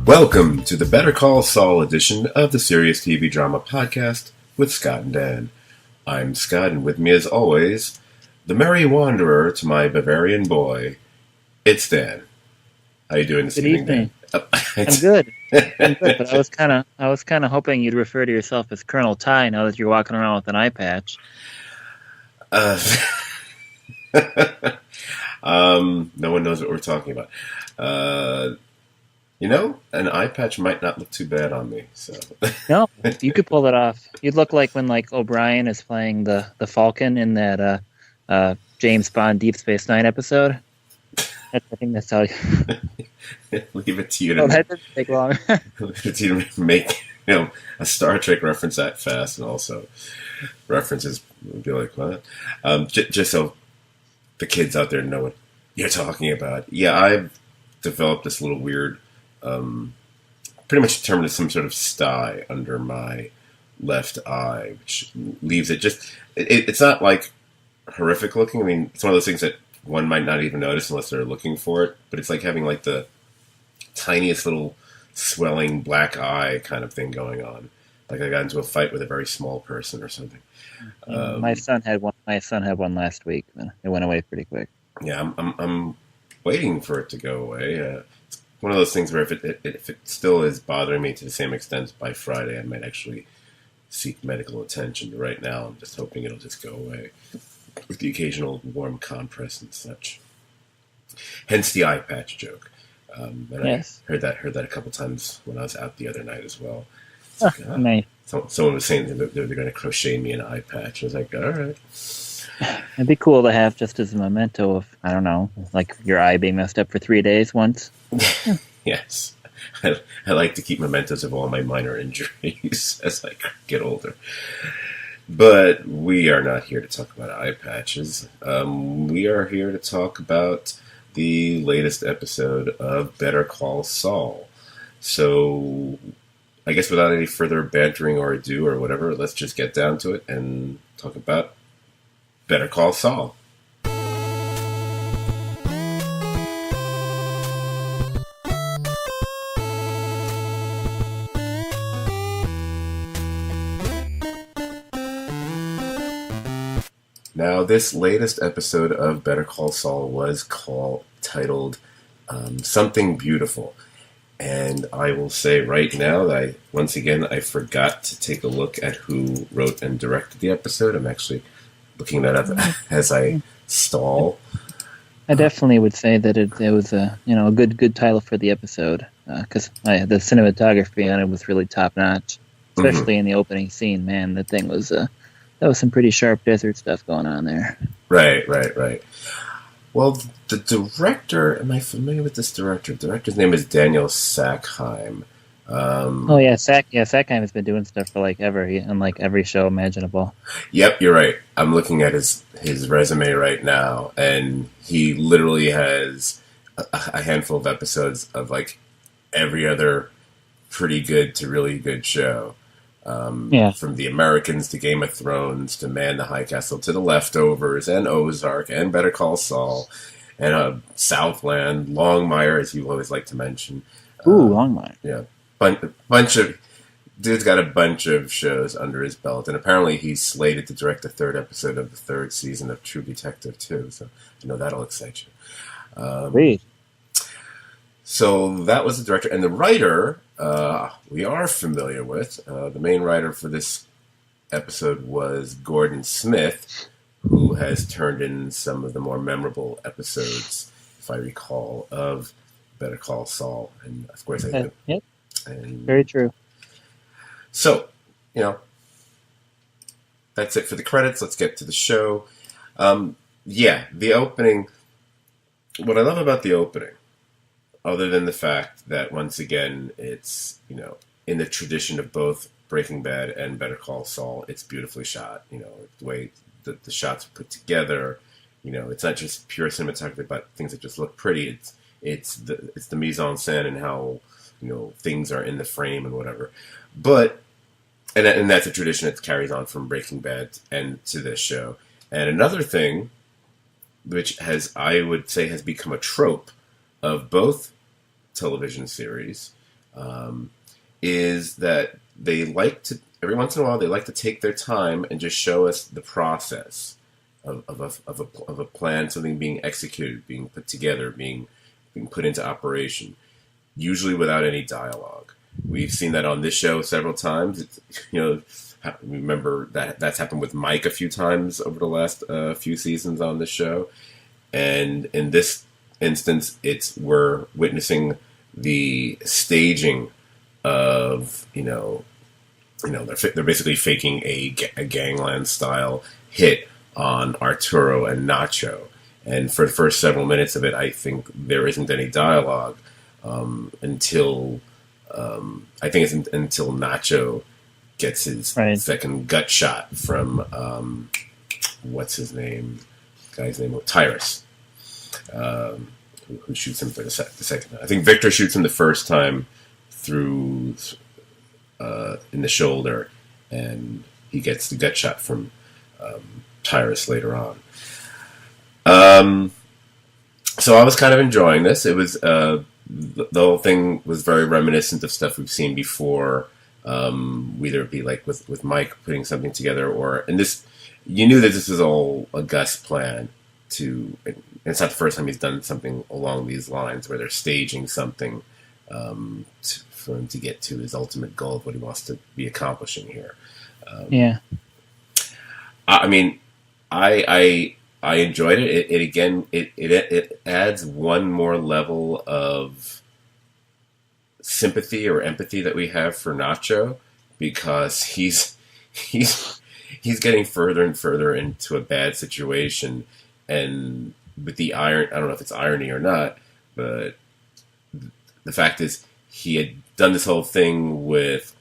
Welcome to the Better Call Saul edition of the Serious TV Drama Podcast with Scot and Dan. I'm Scott, and with me as always, the merry wanderer to my Bavarian boy, it's Dan. How you doing this evening, Dan? I'm good. But I was kind of hoping you'd refer to yourself as Colonel Ty now that you're walking around with an eye patch. No one knows what we're talking about. An eye patch might not look too bad on me. So No, you could pull it off. You'd look like when O'Brien is playing the Falcon in that James Bond Deep Space Nine episode. I think that's how you... Leave it to you that didn't take long. Leave it to you to make a Star Trek reference that fast, and also references would be like, what? Just so the kids out there know what you're talking about. Yeah, I've developed this little weird, pretty much determined as some sort of sty under my left eye, which leaves it just, it's not like horrific looking. I mean, it's one of those things that one might not even notice unless they're looking for it, but it's like having like the tiniest little swelling black eye kind of thing going on. Like I got into a fight with a very small person or something. My son had one. My son had one last week, and it went away pretty quick. Yeah, I'm waiting for it to go away. It's one of those things where if it still is bothering me to the same extent by Friday, I might actually seek medical attention. But right now, I'm just hoping it'll just go away with the occasional warm compress and such. Hence the eye patch joke. Yes. I heard that a couple times when I was out the other night as well. Nice. Someone was saying that they're going to crochet me an eye patch. I was like, all right. It'd be cool to have just as a memento of, I don't know, like your eye being messed up for 3 days once. Yes. I like to keep mementos of all my minor injuries as I get older. But we are not here to talk about eye patches. We are here to talk about the latest episode of Better Call Saul. So I guess without any further bantering or ado or whatever, let's just get down to it and talk about Better Call Saul. Now, this latest episode of Better Call Saul was titled Something Beautiful. And I will say right now that I forgot to take a look at who wrote and directed the episode. I'm actually looking that up as I stall. I definitely would say that it was a good title for the episode because the cinematography on it was really top notch, especially in the opening scene. Man, that thing was that was some pretty sharp desert stuff going on there. Right. Well, the director, am I familiar with this director? The director's name is Daniel Sackheim. Sackheim has been doing stuff for on every show imaginable. Yep, you're right. I'm looking at his resume right now, and he literally has a handful of episodes of every other pretty good to really good show. From The Americans to Game of Thrones to Man the High Castle to The Leftovers and Ozark and Better Call Saul and Southland, Longmire, as you always like to mention. Longmire. Yeah, dude's got a bunch of shows under his belt, and apparently he's slated to direct the third episode of the third season of True Detective too. So I know that'll excite you. Great. So that was the director. And the writer, we are familiar with. The main writer for this episode was Gordon Smith, who has turned in some of the more memorable episodes, if I recall, of Better Call Saul. And of course, Yep, and very true. so, you know, that's it for the credits. Let's get to the show. Yeah, the opening. What I love about the opening, other than the fact that once again it's, in the tradition of both Breaking Bad and Better Call Saul, it's beautifully shot. The way the shots are put together. It's not just pure cinematography, but things that just look pretty. It's the mise en scène and how things are in the frame and whatever. But and that's a tradition that carries on from Breaking Bad and to this show. And another thing, which I would say has become a trope of both television series, is that they like to, every once in a while, they like to take their time and just show us the process of a plan, something being executed, being put together, being put into operation, usually without any dialogue. We've seen that on this show several times. Remember that's happened with Mike a few times over the last few seasons on this show. And in this instance, we're witnessing the staging of, they're basically faking a gangland style hit on Arturo and Nacho. And for the first several minutes of it, I think there isn't any dialogue until Nacho gets his second gut shot from what's his name? Guy's name, Tyrus, who shoots him for the second time. I think Victor shoots him the first time through in the shoulder, and he gets the gut shot from Tyrus later on. So I was kind of enjoying this. It was the whole thing was very reminiscent of stuff we've seen before, whether it be like with Mike putting something together, and this. You knew that this was all a Gus plan and it's not the first time he's done something along these lines where they're staging something for him to get to his ultimate goal of what he wants to be accomplishing here. Yeah. I mean, I enjoyed it. It adds one more level of sympathy or empathy that we have for Nacho, because he's getting further and further into a bad situation, and with the I don't know if it's irony or not, but the fact is he had done this whole thing with,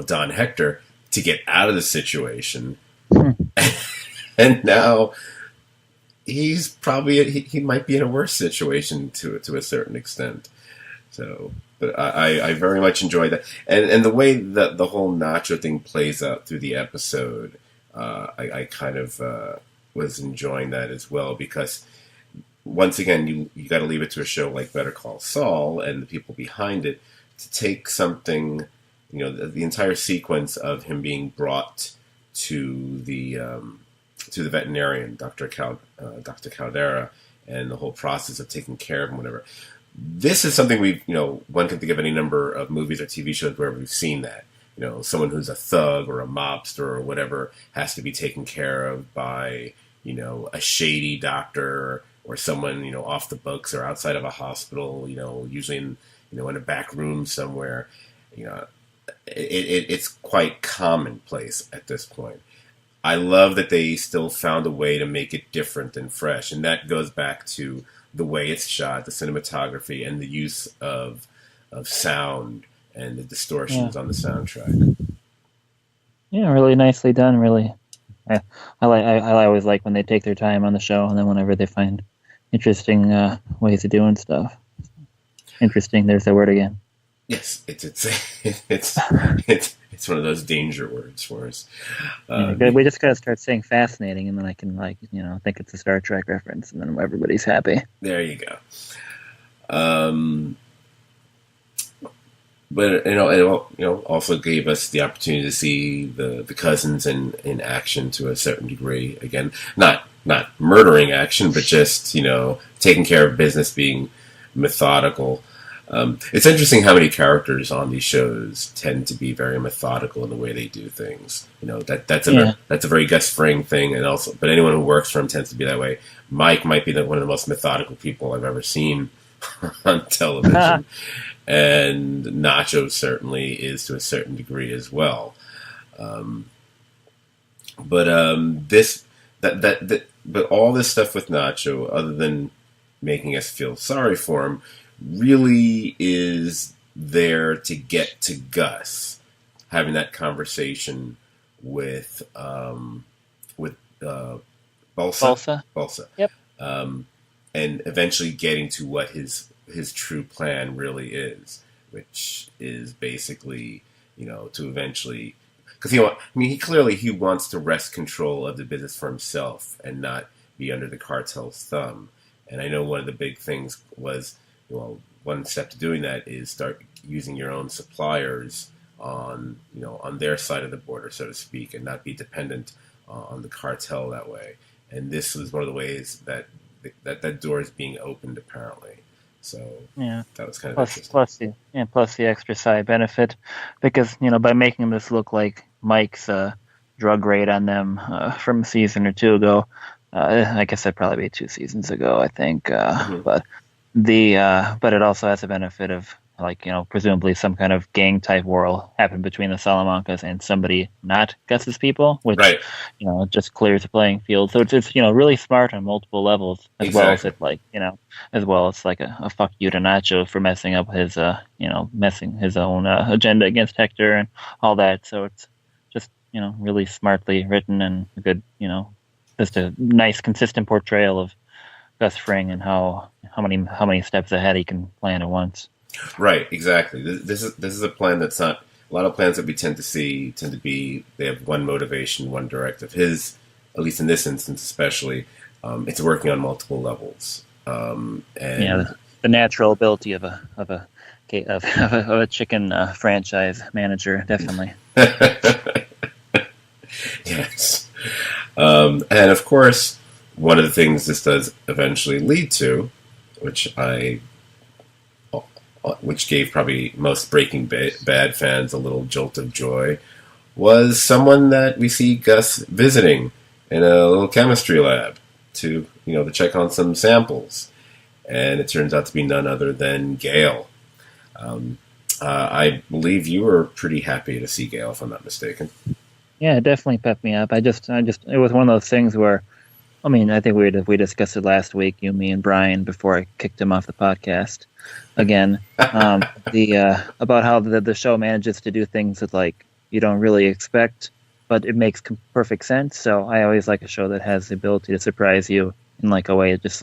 Don Hector to get out of the situation, and now he's probably he might be in a worse situation to a certain extent. So. But I very much enjoyed that. And the way that the whole Nacho thing plays out through the episode, I kind of was enjoying that as well, because once again, you got to leave it to a show like Better Call Saul and the people behind it to take something, the entire sequence of him being brought to the veterinarian, Dr. Caldera, and the whole process of taking care of him, whatever. This is something one can think of any number of movies or TV shows where we've seen that. Someone who's a thug or a mobster or whatever has to be taken care of by, a shady doctor or someone, off the books or outside of a hospital, usually in a back room somewhere. It's quite commonplace at this point. I love that they still found a way to make it different and fresh, and that goes back to the way it's shot, the cinematography, and the use of sound and the distortions on the soundtrack. Yeah, really nicely done. Really, I always like when they take their time on the show, and then whenever they find interesting ways of doing stuff. Interesting. There's that word again. Yes, it's one of those danger words for us. We just gotta start saying fascinating, and then I can think it's a Star Trek reference, and then everybody's happy. There you go. But it also gave us the opportunity to see the cousins in action to a certain degree. Again, not murdering action, but just taking care of business, being methodical. It's interesting how many characters on these shows tend to be very methodical in the way they do things. That's a very Gus Fring thing, and also, but anyone who works for him tends to be that way. Mike might be one of the most methodical people I've ever seen on television, and Nacho certainly is to a certain degree as well. But all this stuff with Nacho, other than making us feel sorry for him, really is there to get to Gus having that conversation with Balsa. Yep. And eventually getting to what his true plan really is, which is basically, to eventually, because he wants to wrest control of the business for himself and not be under the cartel's thumb. And I know one of the big things was, one step to doing that is start using your own suppliers on their side of the border, so to speak, and not be dependent on the cartel that way. And this was one of the ways that door is being opened, apparently. So yeah, that was kind of interesting. Plus the extra side benefit, because by making this look like Mike's drug raid on them from a season or two ago, I guess that'd probably be 2 seasons ago, I think. But it also has a benefit of, presumably some kind of gang type war happened between the Salamancas and somebody not Gus's people, which right. Just clears the playing field. So it's really smart on multiple levels, as Exactly. well as a fuck you to Nacho for messing up his messing his own agenda against Hector and all that. So it's just really smartly written and a good just a nice consistent portrayal of Gus Fring and how many steps ahead he can plan at once. Right, exactly. This is a plan that's not a lot of plans that we tend to be they have one motivation, one directive. His, at least in this instance, especially, it's working on multiple levels. And the natural ability of a chicken franchise manager, definitely. Yes, and of course, one of the things this does eventually lead to, which gave probably most Breaking Bad fans a little jolt of joy, was someone that we see Gus visiting in a little chemistry lab to check on some samples, and it turns out to be none other than Gale. I believe you were pretty happy to see Gale, if I'm not mistaken. Yeah, it definitely pepped me up. I just, it was one of those things where, I think we discussed it last week, you, me, and Brian, before I kicked him off the podcast again. About how the show manages to do things that you don't really expect, but it makes perfect sense. So I always like a show that has the ability to surprise you in a way of just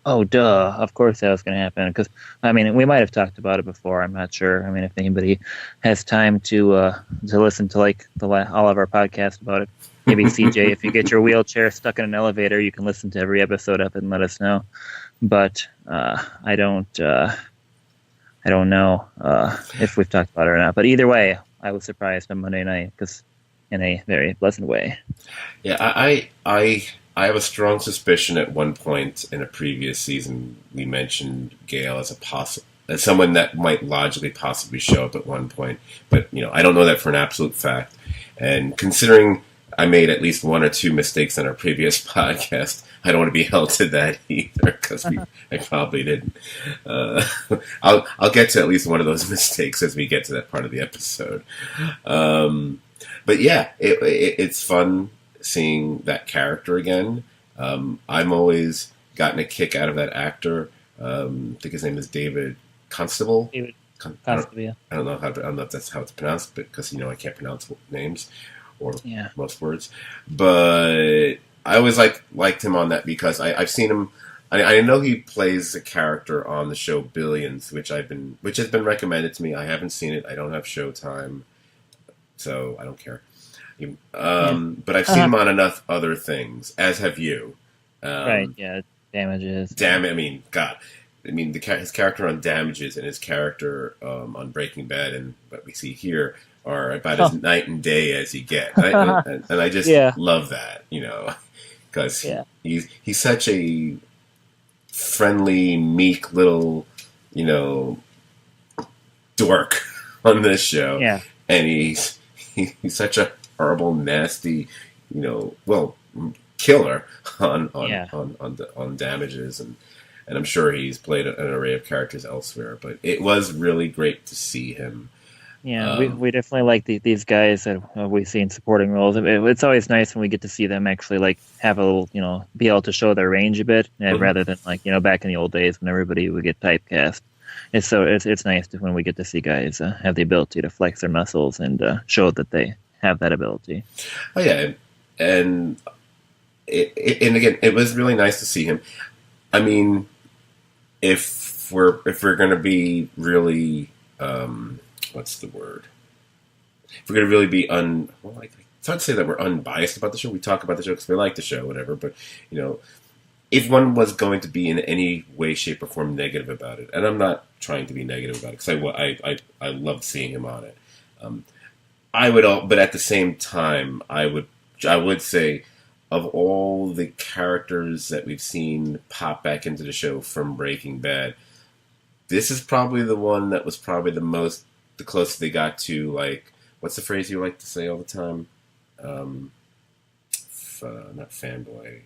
oh duh, of course that was going to happen. Because we might have talked about it before. I'm not sure. If anybody has time to listen to all of our podcasts about it. Maybe CJ, if you get your wheelchair stuck in an elevator, you can listen to every episode up and let us know. But I don't know if we've talked about it or not. But either way, I was surprised on Monday night, because in a very pleasant way. Yeah, I have a strong suspicion at one point in a previous season we mentioned Gale as as someone that might logically possibly show up at one point. But I don't know that for an absolute fact. And considering I made at least 1 or 2 mistakes on our previous podcast, I don't want to be held to that either, because I probably didn't. I'll get to at least one of those mistakes as we get to that part of the episode. But yeah, it's fun seeing that character again. I'm always gotten a kick out of that actor. I think his name is David Constable. Constable, yeah. I don't know if that's how it's pronounced, because I can't pronounce names or most words. But I always liked him on that, because I've seen him. I know he plays a character on the show Billions, which has been recommended to me. I haven't seen it. I don't have Showtime, so I don't care. But I've seen him on enough other things, as have you. Right? Yeah, Damages. God. His character on Damages and his character on Breaking Bad and what we see here are about as night and day as you get. And I just love that, because he's such a friendly, meek little, dork on this show, Yeah. and he's such a horrible, nasty, well, killer Yeah. on Damages, and I'm sure he's played an array of characters elsewhere. But it was really great to see him. Yeah, we definitely like these guys that we see in supporting roles. It's always nice when we get to see them actually like have a little, be able to show their range a bit, rather than like back in the old days when everybody would get typecast. It's nice when we get to see guys have the ability to flex their muscles and show that they have that ability. Oh yeah, and and again, it was really nice to see him. I mean, if we're going to be really what's the word? If we're going to really be it's hard to say that we're unbiased about the show. We talk about the show because we like the show, whatever. But if one was going to be in any way, shape, or form negative about it, and I'm not trying to be negative about it because I loved seeing him on it. But at the same time, I would say, of all the characters that we've seen pop back into the show from Breaking Bad, this is probably the one that was probably the closest they got to, like, what's the phrase you like to say all the time? Not fanboy,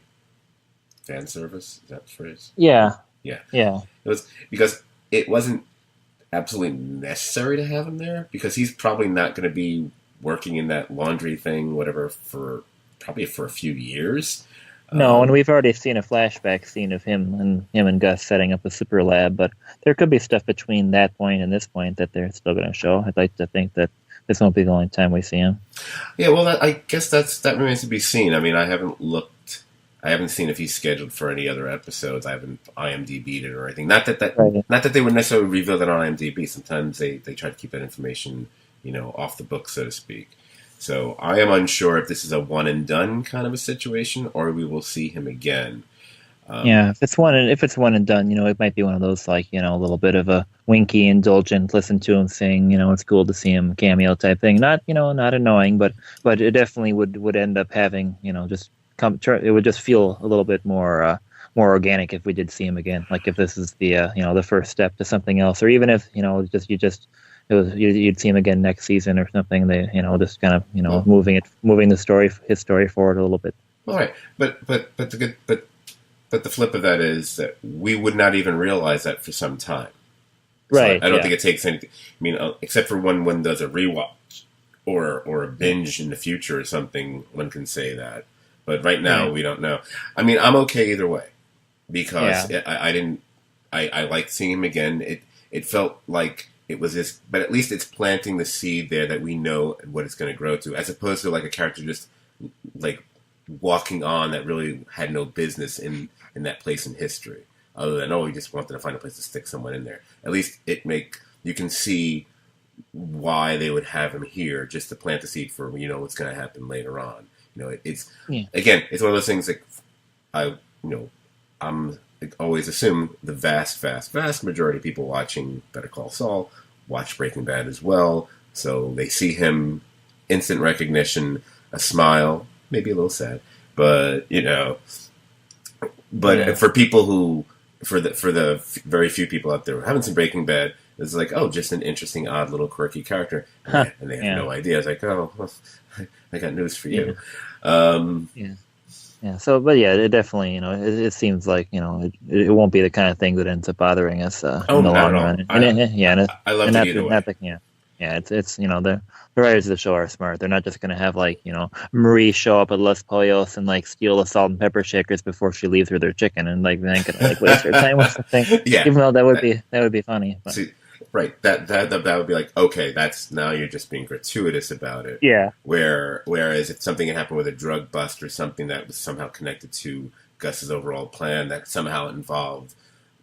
fan service. Is that the phrase? Yeah. Yeah. Yeah. It was because it wasn't absolutely necessary to have him there, because he's probably not going to be working in that laundry thing, whatever, for a few years. No, and we've already seen a flashback scene of him and Gus setting up a super lab, but there could be stuff between that point and this point that they're still going to show. I'd like to think that this won't be the only time we see him. Yeah, well, I guess that remains to be seen. I mean, I haven't seen if he's scheduled for any other episodes. I haven't IMDb'd it or anything. Not that they would necessarily reveal that on IMDb. Sometimes they try to keep that information, off the book, so to speak. So I am unsure if this is a one and done kind of a situation, or we will see him again. If it's one and done, it might be one of those like a little bit of a winky, indulgent, listen to him sing, it's cool to see him cameo type thing. Not not annoying, but it definitely would end up having it would just feel a little bit more organic if we did see him again. Like if this is the the first step to something else, or even if you'd see him again next season or something. They just kind of moving his story forward a little bit. All right, but the flip of that is that we would not even realize that for some time. So Right. I don't think it takes anything. I mean, except for when one does a rewatch or a binge in the future or something, one can say that. But right now, we don't know. I mean, I'm okay either way, because I liked seeing him again. It felt like it was this, but at least it's planting the seed there that we know what it's going to grow to, as opposed to like a character just like walking on that really had no business in that place in history, other than he just wanted to find a place to stick someone in there. At least you can see why they would have him here, just to plant the seed for what's going to happen later on. Again, it's one of those things that I'm always assume the vast majority of people watching Better Call Saul watch Breaking Bad as well, so they see him, instant recognition, a smile, maybe a little sad, but for people for the very few people out there who haven't seen Breaking Bad, it's like, just an interesting, odd, little quirky character, and they have no idea. It's like, I got news for you. Yeah. So, but yeah, it definitely, it seems like, it won't be the kind of thing that ends up bothering us in the long run. I love it either way. It's the writers of the show are smart. They're not just going to have like Marie show up at Los Pollos and like steal the salt and pepper shakers before she leaves with her chicken, and like they ain't gonna like waste her time with something. Yeah, even though that would be funny. But. See, right, that would be like, okay, that's, now you're just being gratuitous about it. Yeah. Whereas if something had happened with a drug bust or something that was somehow connected to Gus's overall plan, that somehow involved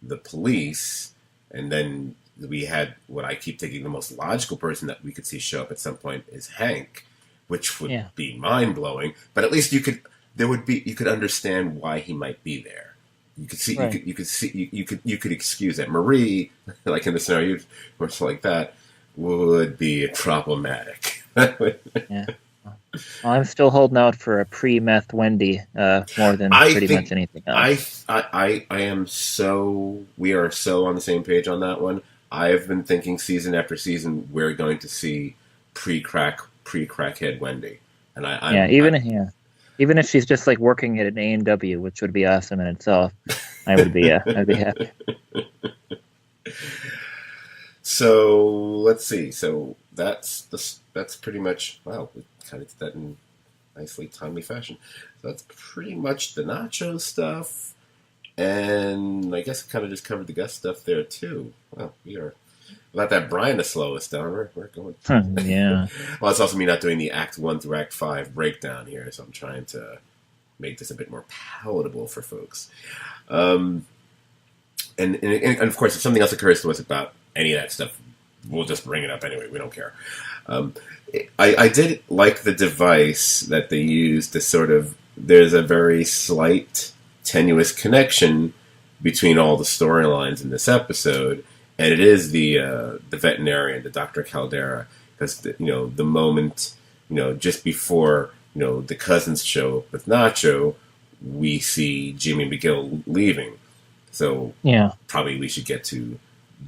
the police, and then we had what I keep thinking the most logical person that we could see show up at some point is Hank, which would be mind blowing. But at least you could understand why he might be there. You could see, right. you could excuse that. Marie, like in the scenario or something like that, would be problematic. Yeah. Well, I'm still holding out for a pre-meth Wendy more than pretty much anything else. We are so on the same page on that one. I've been thinking season after season we're going to see pre-crackhead Wendy, and even if she's just like working at an A&W, which would be awesome in itself, I'd be happy. So let's see. So that's pretty much, wow, we kind of did that in nicely timely fashion. So that's pretty much the Nacho stuff, and I guess kind of just covered the Gus stuff there too. Well, we are let that Brian to slow us down. We're going. Yeah. Well, it's also me not doing the Act 1 through Act 5 breakdown here, so I'm trying to make this a bit more palatable for folks. And of course, if something else occurs to us about any of that stuff, we'll just bring it up anyway. We don't care. I did like the device that they used to sort of, there's a very slight, tenuous connection between all the storylines in this episode, and it is the veterinarian, the Dr. Caldera, because the moment, just before the cousins show up with Nacho, we see Jimmy McGill leaving. So probably we should get to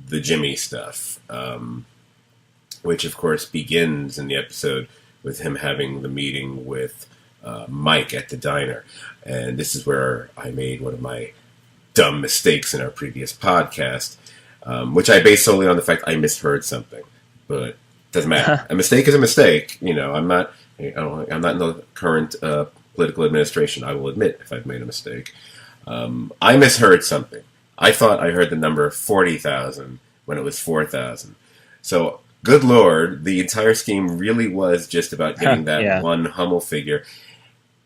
the Jimmy stuff, which of course begins in the episode with him having the meeting with Mike at the diner. And this is where I made one of my dumb mistakes in our previous podcast, which I based solely on the fact I misheard something. But it doesn't matter. A mistake is a mistake. I'm not in the current political administration. I will admit if I've made a mistake. I misheard something. I thought I heard the number 40,000 when it was 4,000. So, good Lord, the entire scheme really was just about getting that one Hummel figure.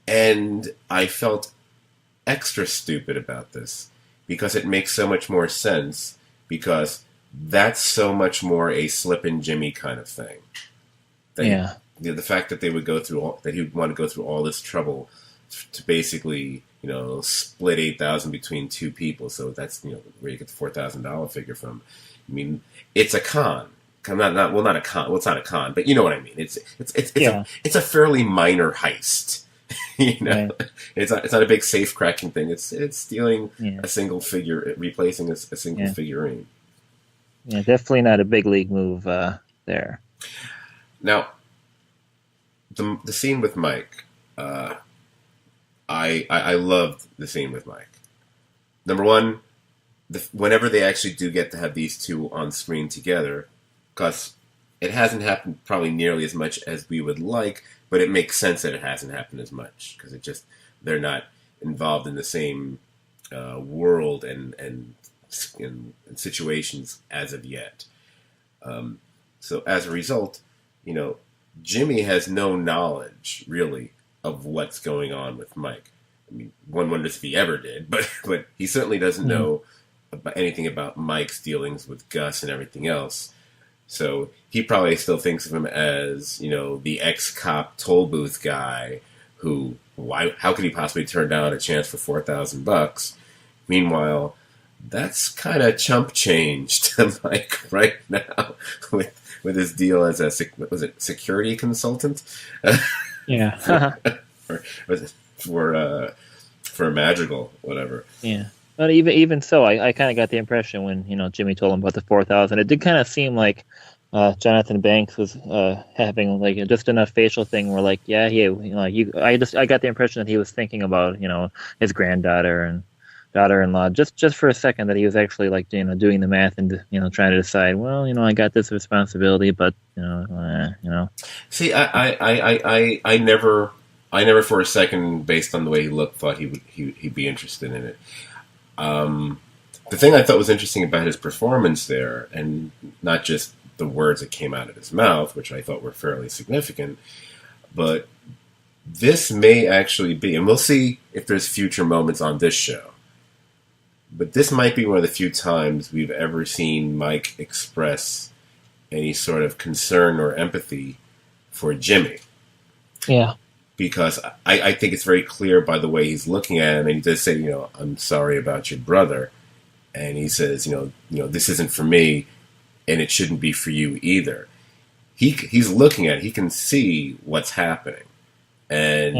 And I felt extra stupid about this because it makes so much more sense, because that's so much more a Slip and Jimmy kind of thing. The fact that they would go through that he would want to go through all this trouble to basically split 8,000 between two people. So that's where you get the $4,000 figure from. I mean, it's a con. Not a con. Well, it's not a con, but you know what I mean. It's a fairly minor heist. Right. It's not a big safe cracking thing. It's stealing a single figure, replacing a single figurine. Yeah, definitely not a big league move there. Now, the scene with Mike. I loved the scene with Mike. Number one, whenever they actually do get to have these two on screen together, because it hasn't happened probably nearly as much as we would like, but it makes sense that it hasn't happened as much, because they're not involved in the same world and situations as of yet. So as a result, Jimmy has no knowledge really of what's going on with Mike. I mean, one wonders if he ever did, but he certainly doesn't know anything about Mike's dealings with Gus and everything else. So he probably still thinks of him as, the ex-cop toll booth guy who, how could he possibly turn down a chance for $4,000? Meanwhile, that's kind of chump change to Mike right now with his deal as a security consultant? Yeah. for Madrigal, whatever. Yeah. But even so, I kind of got the impression when Jimmy told him about the 4,000, it did kind of seem like Jonathan Banks was having like just enough facial thing where like I got the impression that he was thinking about his granddaughter and daughter-in-law just for a second, that he was actually like doing the math and trying to decide, well, I got this responsibility, but See, I never for a second, based on the way he looked, thought he'd be interested in it. The thing I thought was interesting about his performance there, and not just the words that came out of his mouth, which I thought were fairly significant, but this may actually be, and we'll see if there's future moments on this show, but this might be one of the few times we've ever seen Mike express any sort of concern or empathy for Jimmy. Yeah. Because I think it's very clear by the way he's looking at him, and he does say, I'm sorry about your brother. And he says, this isn't for me, and it shouldn't be for you either. He's looking at it. He can see what's happening. And,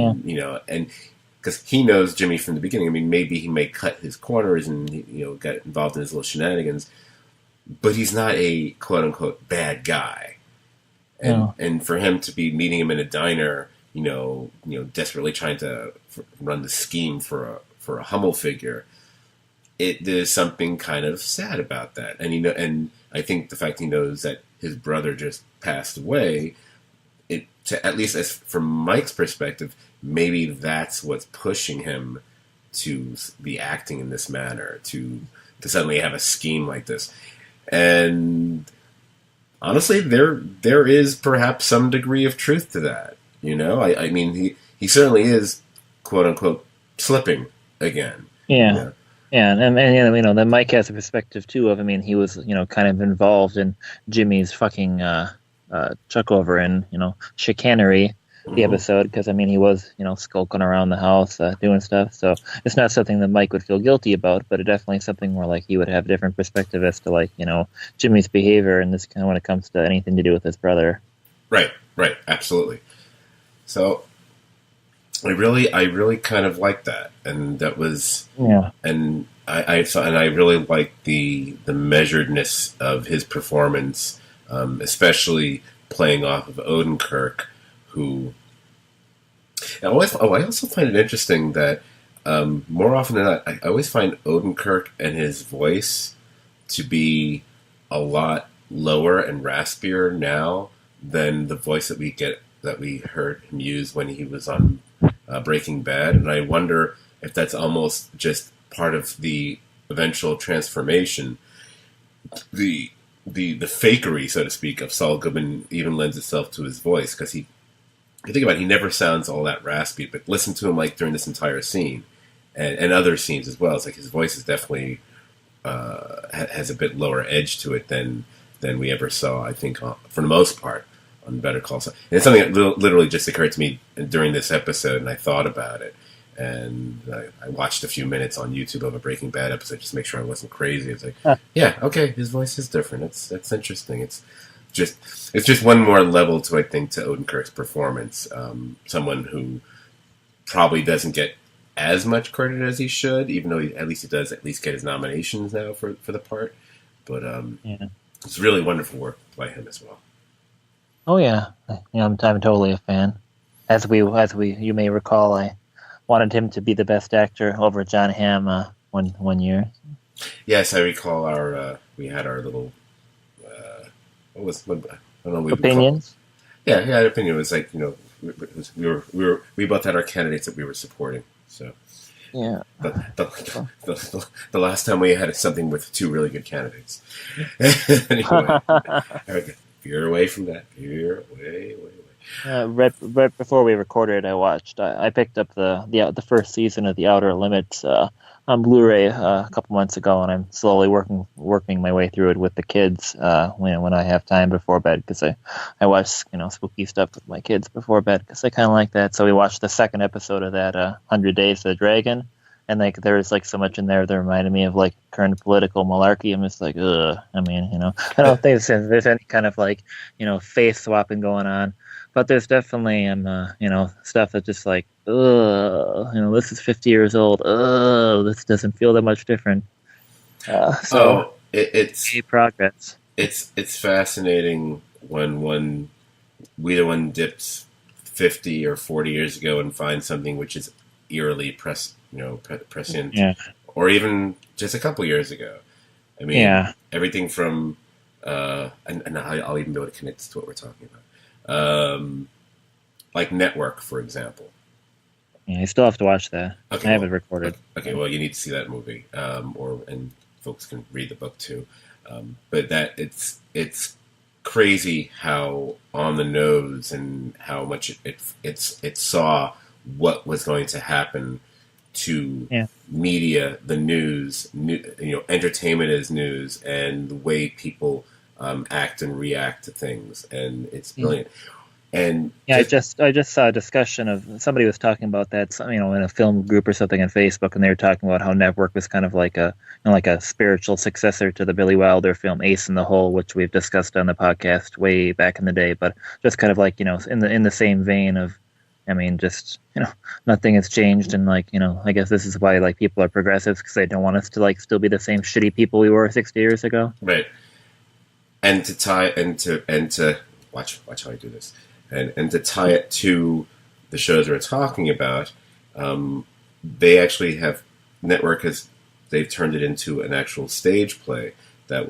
and because he knows Jimmy from the beginning. I mean, maybe he may cut his corners and, get involved in his little shenanigans. but he's not a quote unquote bad guy. And for him to be meeting him in a diner, desperately trying to run the scheme for a Hummel figure, there's something kind of sad about that. And I think the fact he knows that his brother just passed away, at least as from Mike's perspective, maybe that's what's pushing him to be acting in this manner, to suddenly have a scheme like this. And honestly, there is perhaps some degree of truth to that. I mean, he certainly is, quote unquote, slipping again. Yeah. Yeah, and then Mike has a perspective too of, he was, kind of involved in Jimmy's fucking chuck over and, chicanery, the episode, because, he was, skulking around the house, doing stuff. So it's not something that Mike would feel guilty about, but it definitely is something where, like, he would have a different perspective as to, Jimmy's behavior and this kind of when it comes to anything to do with his brother. Right, absolutely. So I really kind of liked that, and that was and I really liked the measuredness of his performance, especially playing off of Odenkirk, who I also find it interesting that more often than not, I always find Odenkirk and his voice to be a lot lower and raspier now than the voice that we heard him use when he was on Breaking Bad, and I wonder if that's almost just part of the eventual transformation. The fakery, so to speak, of Saul Goodman even lends itself to his voice, because you think about it, he never sounds all that raspy, but listen to him like during this entire scene and other scenes as well. It's like his voice is definitely has a bit lower edge to it than we ever saw, I think, for the most part, on Better Call Saul. And it's something that literally just occurred to me during this episode, and I thought about it. And I watched a few minutes on YouTube of a Breaking Bad episode just to make sure I wasn't crazy. It's like, yeah, okay, his voice is different. That's interesting. It's just one more level to, I think, to Odenkirk's performance. Someone who probably doesn't get as much credit as he should, even though he does at least get his nominations now for the part. But it's really wonderful work by him as well. Oh yeah, I'm totally a fan. As you may recall, I wanted him to be the best actor over John Hamm one year. Yes, I recall we had our little I don't know, opinions. Yeah, opinion. It was like, we both had our candidates that we were supporting. So yeah, the last time we had something with two really good candidates. Anyway, veer away from that. Veer away. Right before we recorded, I picked up the first season of The Outer Limits on Blu-ray a couple months ago, and I'm slowly working my way through it with the kids when I have time before bed, because I watch spooky stuff with my kids before bed because I kind of like that. So we watched the second episode of that 100 Days of the Dragon, and there was so much in there that reminded me of current political malarkey. I'm just like, ugh. I don't think there's any kind of face swapping going on. But there's definitely stuff that's just like, ugh, this is 50 years old. Ugh, this doesn't feel that much different. It's progress. It's fascinating when one dips 50 or 40 years ago and finds something which is eerily prescient, or even just a couple years ago. I mean, everything from and I'll even be able to connect to what we're talking about. Like Network, for example. Yeah, I still have to watch that. Okay, I have it recorded. Okay, well, you need to see that movie, and folks can read the book too. But that it's crazy how on the nose and how much it saw what was going to happen to media, the news, entertainment as news, and the way people act and react to things, and it's brilliant. And I just saw a discussion of somebody was talking about that, in a film group or something on Facebook, and they were talking about how Network was kind of like a spiritual successor to the Billy Wilder film Ace in the Hole, which we've discussed on the podcast way back in the day, but just kind of in the same vein of, nothing has changed, and I guess this is why people are progressives, because they don't want us to still be the same shitty people we were 60 years ago. Right. and to tie and to watch how I do this, and to tie it to the shows we're talking about, they actually have they've turned it into an actual stage play that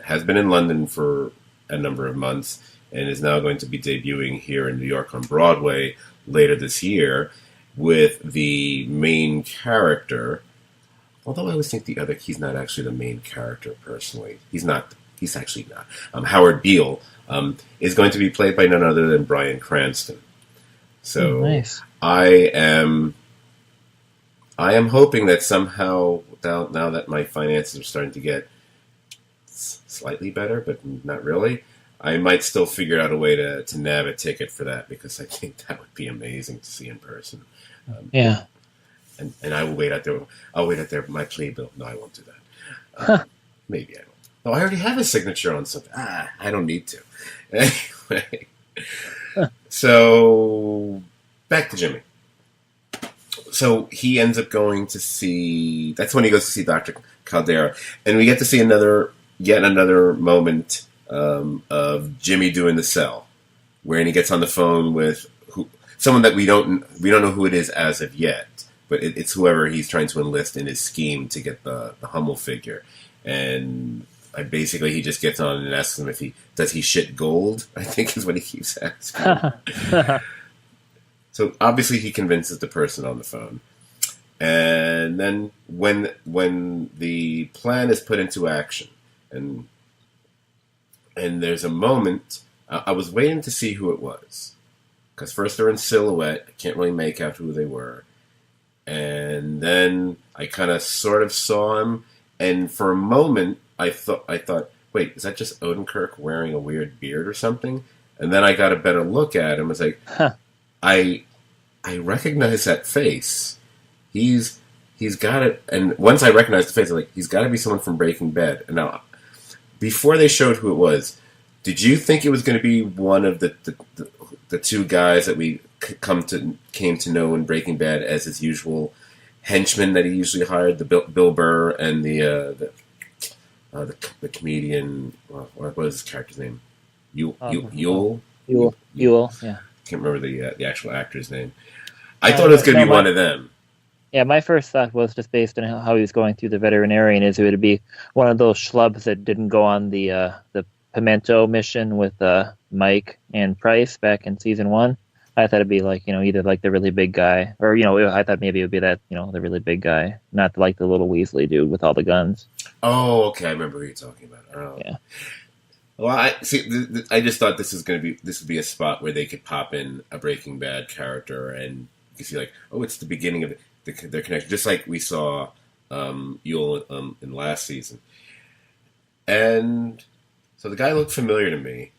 has been in London for a number of months and is now going to be debuting here in New York on Broadway later this year with the main character. Although I always think he's not actually the main character personally. He's actually not. Howard Beale is going to be played by none other than Bryan Cranston. So nice. I am hoping that somehow, now that my finances are starting to get slightly better, but not really, I might still figure out a way to nab a ticket for that, because I think that would be amazing to see in person. Yeah. And I will wait out there. I'll wait out there for my play bill. No, I won't do that. Maybe I will. Oh, I already have a signature on something. I don't need to. Anyway. So, back to Jimmy. So, he ends up going to see... That's when he goes to see Dr. Caldera. And we get to see yet another moment of Jimmy doing the cell, wherein he gets on the phone with someone that we don't know who it is as of yet, but it's whoever he's trying to enlist in his scheme to get the Hummel figure. And basically he just gets on and asks him if does he shit gold, I think is what he keeps asking. So obviously he convinces the person on the phone. And then when the plan is put into action, and there's a moment, I was waiting to see who it was. Because first they're in silhouette, I can't really make out who they were. And then I kind of sort of saw him, and for a moment I thought, wait, is that just Odenkirk wearing a weird beard or something? And then I got a better look at him. I was like, I recognize that face. He's got it. And once I recognized the face, I'm like, he's got to be someone from Breaking Bad. And now, before they showed who it was, did you think it was going to be one of the two guys that we came to know in Breaking Bad as his usual henchmen that he usually hired, the Bill Burr and the comedian? What was his character's name? Yule. Yeah. Can't remember the actual actor's name. I thought it was going to be one of them. Yeah, my first thought was, just based on how he was going through the veterinarian, is it would be one of those schlubs that didn't go on the Pimento mission with Mike and Price back in season 1. I thought it'd be like, either like the really big guy, or I thought maybe it would be that, the really big guy, not like the little Weasley dude with all the guns. Oh, okay, I remember who you're talking about. Oh. Yeah. Well, I just thought this would be a spot where they could pop in a Breaking Bad character, and you can see like, oh, it's the beginning of their connection, just like we saw Yule in last season. And so the guy looked familiar to me.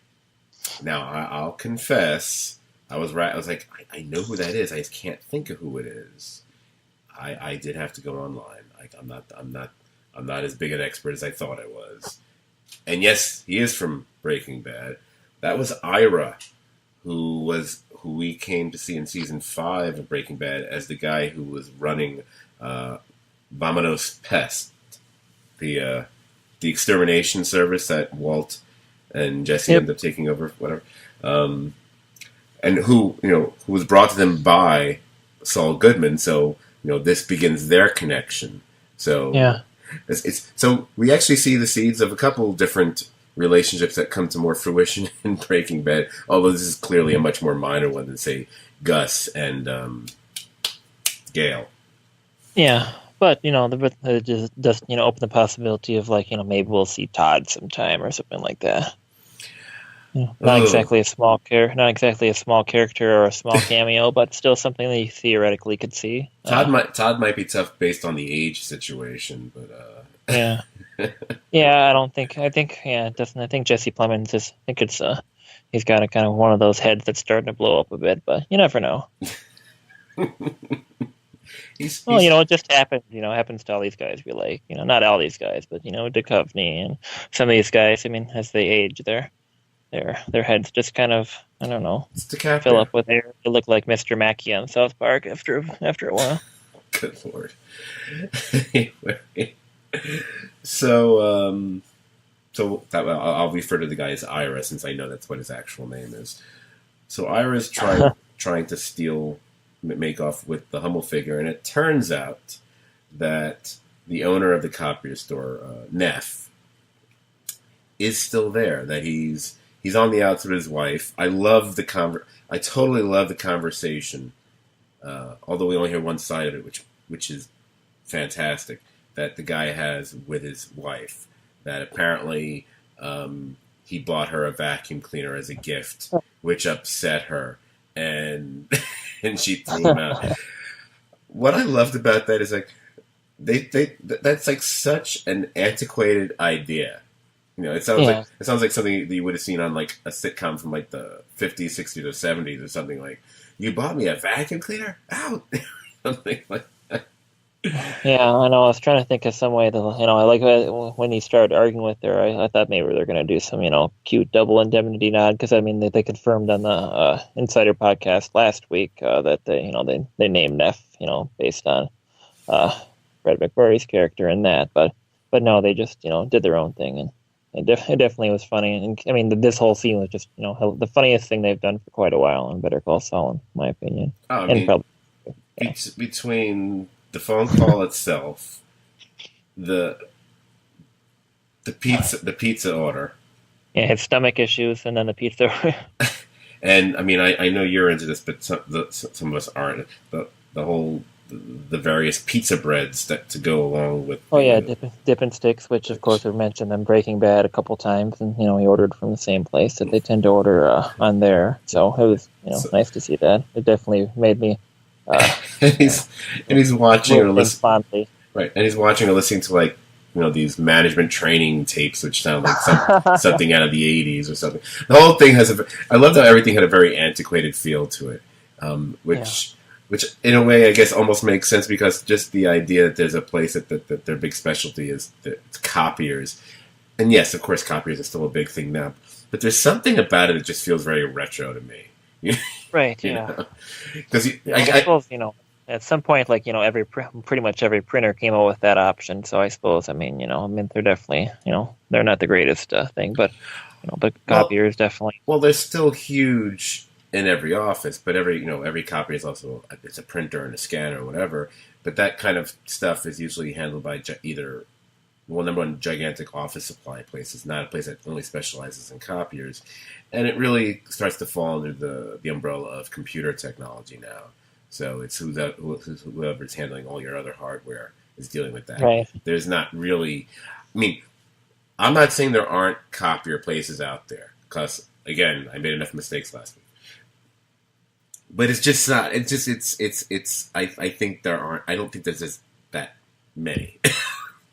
Now I'll confess, I was right. I was like, I know who that is. I just can't think of who it is. I did have to go online. I'm not as big an expert as I thought I was. And yes, he is from Breaking Bad. That was Ira, who we came to see in season 5 of Breaking Bad as the guy who was running Vamonos Pest, the extermination service that Walt and Jesse ended up taking over, whatever. And who was brought to them by Saul Goodman. So this begins their connection. So yeah, so we actually see the seeds of a couple different relationships that come to more fruition in Breaking Bad. Although this is clearly a much more minor one than, say, Gus and Gale. Yeah, but it just does open the possibility of like maybe we'll see Todd sometime or something like that. Not exactly a small character or a small cameo, but still something that you theoretically could see. Todd might be tough based on the age situation, but yeah, yeah. I think Jesse Plemons is. I think it's he's got a kind of one of those heads that's starting to blow up a bit, but you never know. It just happens. Happens to all these guys. We like, not all these guys, but Duchovny and some of these guys. I mean, as they age, their heads just kind of, I don't know, fill up with air. They look like Mr. Mackey on South Park after a while. Good Lord. Anyway, so so I'll refer to the guy as Ira since I know that's what his actual name is. So Ira's trying to make off with the Hummel figure, and it turns out that the owner of the copier store, Neff, is still there. That he's on the outs with his wife. I totally love the conversation, although we only hear one side of it, which is fantastic. That the guy has with his wife. That apparently he bought her a vacuum cleaner as a gift, which upset her, and and she threw him out. What I loved about that is like that's like such an antiquated idea. You know, it sounds like something that you would have seen on like a sitcom from like the 50s, 60s, or 70s or something like, you bought me a vacuum cleaner? Out! Something like that. Yeah, I know. I was trying to think of some way to, I like when he started arguing with her. I thought maybe they're going to do some, cute double indemnity nod, because I mean they confirmed on the Insider podcast last week that they named Neff, based on Fred McMurray's character in that, but no, they just did their own thing, and it definitely was funny. And I mean, this whole scene was just the funniest thing they've done for quite a while on Better Call Saul, in my opinion. Oh, I mean, between the phone call itself, the pizza order, his stomach issues, and then the pizza. And I mean, I know you're into this, but some of us aren't. The various pizza breads that to go along with. Oh yeah, Dippin' Sticks, which of course we've mentioned them Breaking Bad a couple times, and he ordered from the same place that they tend to order on there. So it was nice to see that. It definitely made me. And he's watching or listening. Right, and he's watching or listening to like these management training tapes, which sound like something out of the 80s or something. The whole thing I loved how everything had a very antiquated feel to it, which in a way I guess almost makes sense, because just the idea that there's a place that their big specialty is copiers, and yes, of course, copiers are still a big thing now, but there's something about it that just feels very retro to me. Right. Yeah. Because I suppose at some point, like pretty much every printer came out with that option. So I suppose they're definitely they're not the greatest thing, but but copiers definitely. Well, they're still huge in every office, but every copy is also it's a printer and a scanner or whatever. But that kind of stuff is usually handled by either number one, gigantic office supply places, not a place that only specializes in copiers, and it really starts to fall under the umbrella of computer technology now. So it's whoever's handling all your other hardware is dealing with that. Right. There's not really. I mean, I'm not saying there aren't copier places out there, because again, I made enough mistakes last week. But it's just not. It's just. I think there aren't. I don't think there's just that many.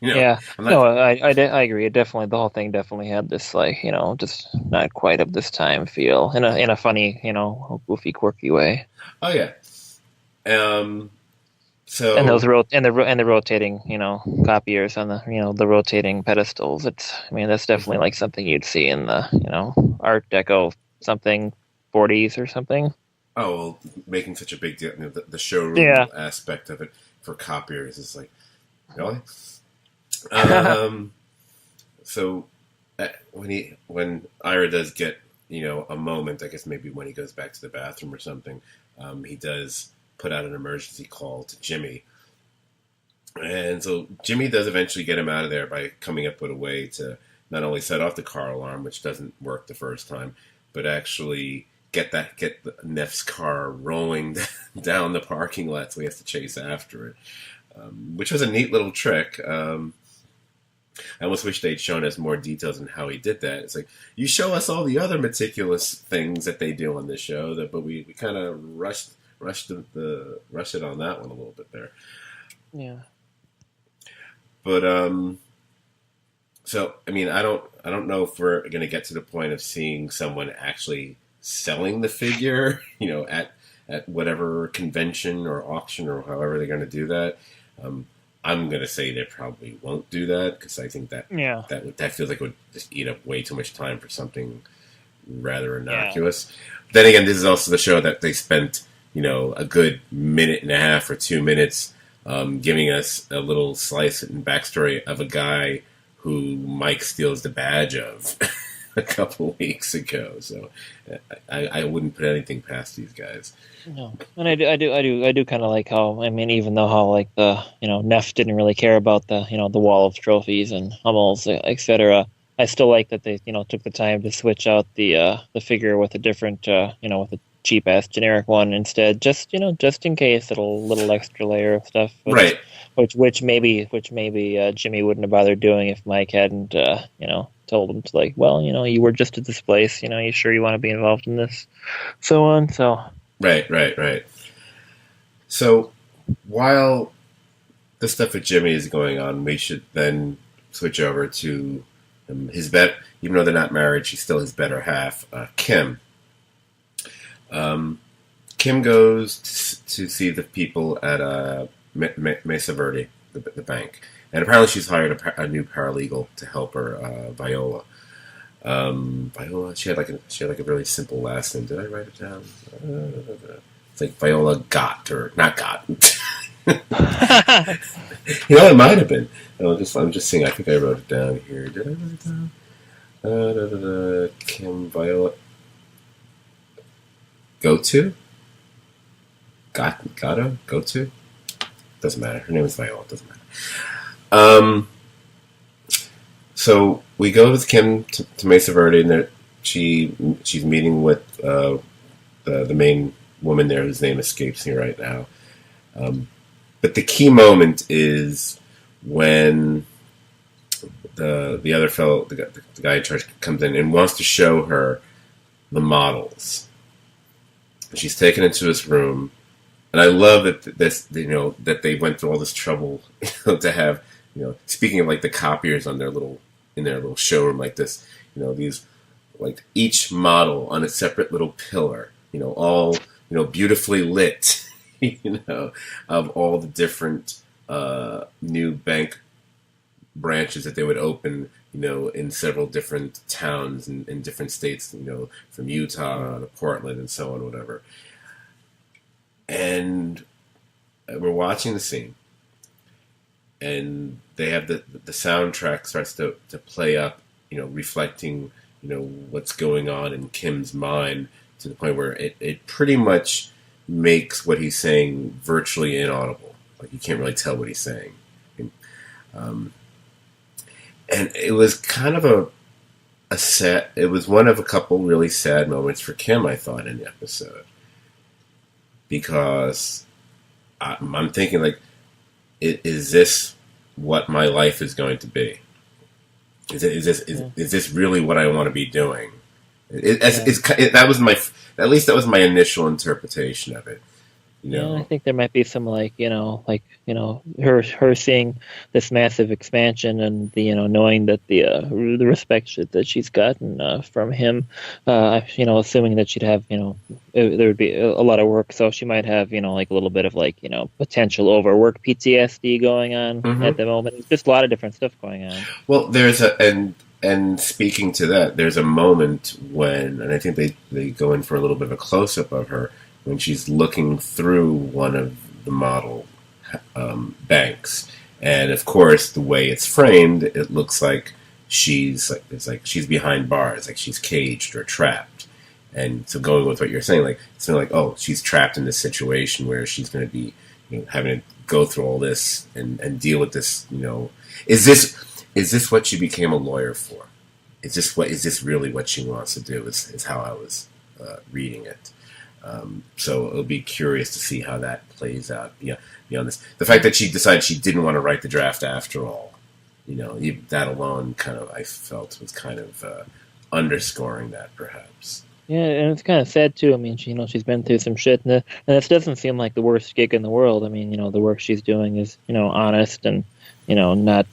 Yeah. I agree. It definitely, the whole thing definitely had this just not quite of this time feel in a funny, goofy, quirky way. Oh yeah. So and those the rotating, copiers on the rotating pedestals. That's definitely like something you'd see in the Art Deco something 40s or something. Oh, well, making such a big deal, the showroom aspect of it for copiers is like, really? So when Ira does get, a moment, I guess maybe when he goes back to the bathroom or something, he does put out an emergency call to Jimmy. And so Jimmy does eventually get him out of there by coming up with a way to not only set off the car alarm, which doesn't work the first time, but actually get Neff's car rolling down the parking lot, so he has to chase after it, which was a neat little trick. I almost wish they'd shown us more details on how he did that. It's like, you show us all the other meticulous things that they do on this show, but we kind of rushed it on that one a little bit there. Yeah. But so I mean, I don't know if we're going to get to the point of seeing someone actually selling the figure, at whatever convention or auction or however they're going to do that. I'm going to say they probably won't do that, because I think that feels like it would just eat up way too much time for something rather innocuous. Yeah. Then again, this is also the show that they spent, a good minute and a half or 2 minutes giving us a little slice and backstory of a guy who Mike steals the badge of a couple weeks ago. So I wouldn't put anything past these guys. No, and I do kind of like how, I mean, even though how like the Neff didn't really care about the the wall of trophies and Hummels, etc. I still like that they took the time to switch out the figure with a different with a cheap ass generic one instead, just in case, little extra layer of stuff, Right. which maybe Jimmy wouldn't have bothered doing if Mike hadn't told him to, like, well, you were just at this place, you sure you want to be involved in this, so on, so. Right. So while the stuff with Jimmy is going on, we should then switch over to his even though they're not married, she's still his better half, Kim. Kim goes to see the people at Mesa Verde, the bank, and apparently she's hired a new paralegal to help her, Viola. Viola. She had like a really simple last name. Did I write it down? It's like Viola Gott, or not Gott. It might have been. I'm just seeing. I think I wrote it down here. Did I write it down? Kim Viola. Go to. Doesn't matter. Her name is Viola. Doesn't matter. So we go with Kim to Mesa Verde, and she's meeting with the main woman there, whose name escapes me right now. But the key moment is when the other fellow, the guy in charge, comes in and wants to show her the models. And she's taken into this room, and I love that that they went through all this trouble to have, speaking of like the copiers on in their little showroom like this, these, like, each model on a separate little pillar, all beautifully lit, of all the different new bank branches that they would open, in several different towns and in different states, from Utah to Portland and so on, whatever. And we're watching the scene, and they have the soundtrack starts to play up, reflecting, what's going on in Kim's mind, to the point where it pretty much makes what he's saying virtually inaudible. Like, you can't really tell what he's saying. And it was kind of it was one of a couple really sad moments for Kim, I thought, in the episode. Because I'm thinking, like, is this what my life is going to be? Is this really what I want to be doing? That was my initial interpretation of it. I think there might be some her seeing this massive expansion, and knowing that the respect that she's gotten from him, assuming that she'd have there would be a lot of work, so she might have like a little bit of potential overwork PTSD going on at the moment. There's just a lot of different stuff going on. Well, there's and speaking to that, there's a moment when, and I think they go in for a little bit of a close up of her, when she's looking through one of the model banks, and of course, the way it's framed, it looks like she's behind bars, like she's caged or trapped. And so, going with what you're saying, it's like, oh, she's trapped in this situation where she's going to be, having to go through all this and deal with this. Is this what she became a lawyer for? Is this really what she wants to do? Is how I was reading it. So it'll be curious to see how that plays out beyond this. The fact that she decided she didn't want to write the draft after all, that alone I felt was kind of underscoring that, perhaps. Yeah, and it's kind of sad too. I mean, she's been through some shit, and this doesn't seem like the worst gig in the world. I mean, the work she's doing is honest and not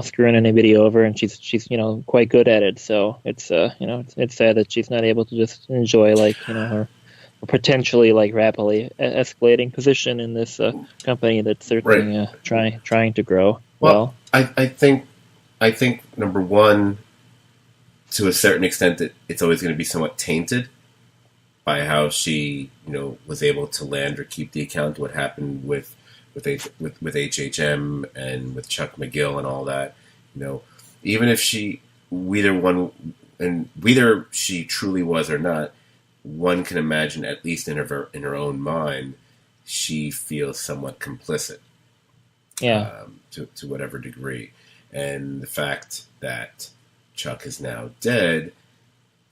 screwing anybody over, and she's quite good at it. So it's it's sad that she's not able to just enjoy her potentially rapidly escalating position in this company that's certainly trying to grow. Well, I think number one, to a certain extent, that it's always going to be somewhat tainted by how she was able to land or keep the account. What happened with HHM and with Chuck McGill and all that. even if whether she truly was or not, one can imagine, at least in her own mind, she feels somewhat complicit. Yeah. To whatever degree. And the fact that Chuck is now dead,